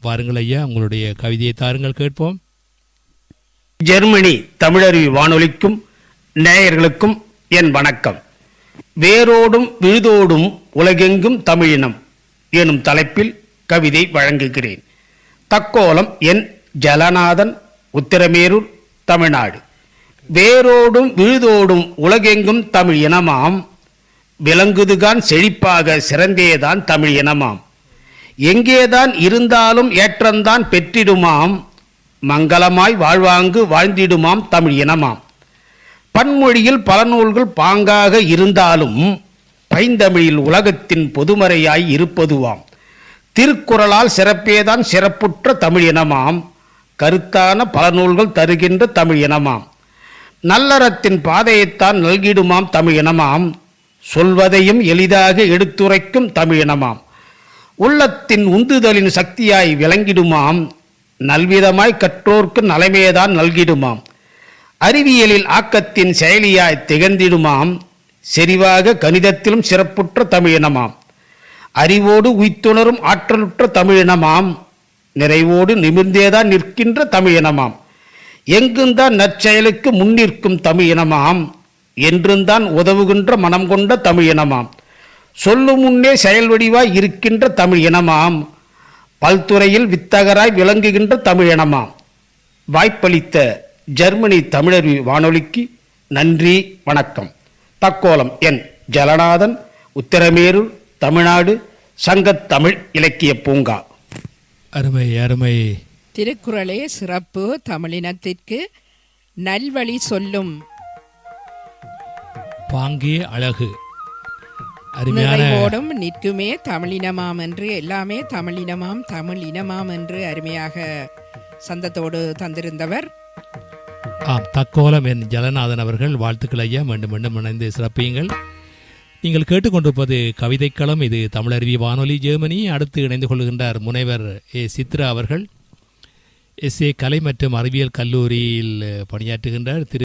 வாருங்கள் ஐயா, உங்களுடைய கவிதையை தாருங்கள், கேட்போம். ஜெர்மனி தமிழருவி வானொலிக்கும் நேயர்களுக்கும் என் வணக்கம். வேரோடும் விழுதோடும் உலகெங்கும் தமிழினம் எனும் தலைப்பில் கவிதை வழங்குகிறேன். தக்கோலம் என் ஜலநாதன், உத்திரமேரூர், தமிழ்நாடு. வேரோடும் விழுதோடும் உலகெங்கும் தமிழ் இனமாம், விளங்குதுகான் செழிப்பாக சிறந்தேதான் தமிழ் இனமாம். எங்கேதான் இருந்தாலும் ஏற்றந்தான் பெற்றிடுமாம், மங்களமாய் வாழ்வாங்கு வாழ்ந்திடுமாம் தமிழ் இனமாம். பன்மொழியில் பல நூல்கள் பாங்காக இருந்தாலும் பைந்தமிழில் உலகத்தின் பொதுமறையாய் இருப்பதுவாம். திருக்குறளால் சிறப்பேதான் சிறப்புற்ற தமிழ் இனமாம், கருத்தான பல நூல்கள் தருகின்ற தமிழ் இனமாம். நல்லறத்தின் பாதையைத்தான் நல்கிடுமாம் தமிழ் இனமாம், சொல்வதையும் எளிதாக எடுத்துரைக்கும் தமிழ் இனமாம். உள்ளத்தின் உந்துதலின் சக்தியாய் விளங்கிடுமாம், நல்விதமாய் கற்றோர்க்கு நலமேதான் நல்கிடுமாம். அறிவியலில் ஆக்கத்தின் செயலியாய் திகழ்ந்திடுமாம், செறிவாக கணிதத்திலும் சிறப்புற்ற தமிழினமாம். அறிவோடு உய்த்துணரும் ஆற்றலுற்ற தமிழினமாம், நிறைவோடு நிமிர்ந்தேதான் நிற்கின்ற தமிழினமாம். எங்குந்தான் நற்செயலுக்கு முன்னிற்கும் தமிழினமாம், என்றுந்தான் உதவுகின்ற மனம் கொண்ட தமிழினமாம். சொல்லும் முன்னே செயல் வடிவாய் இருக்கின்ற தமிழ் இனமாம், பல்துறையில் வித்தகராய் விளங்குகின்ற தமிழினமாம். வாய்ப்பளித்த ஜெர்மனி தமிழருவி வானொலிக்கு நன்றி, வணக்கம். தக்கோலம் என் ஜலநாதன், உத்திரமேரூர், தமிழ்நாடு, சங்கத் தமிழ் இலக்கிய பூங்கா. அருமை அருமை. திருக்குறளே சிறப்பு, தமிழினத்திற்கு நல்வழி சொல்லும் பாங்கே அழகு. நிறைவோடும் நிற்குமே தமிழினமாம் என்று, எல்லாமே தமிழினமாம் தமிழ் இனமாம் என்று அருமையாக சந்தத்தோடு தந்திருந்தவர். தக்கோலம் என் ஜலநாதன் அவர்கள். வாழ்த்துக்கள் ஐயா, மீண்டும் மீண்டும் இணைந்து சிறப்பியுங்கள். நீங்கள் கேட்டுக்கொண்டிருப்பது கவிதைக்களம். இது தமிழருவி வானொலி, ஜெர்மனி. அடுத்து இணைந்து கொள்கின்றார் முனைவர் ஏ சித்ரா அவர்கள். SA கலை மற்றும் அறிவியல் கல்லூரியில் பணியாற்றுகின்றார். திரு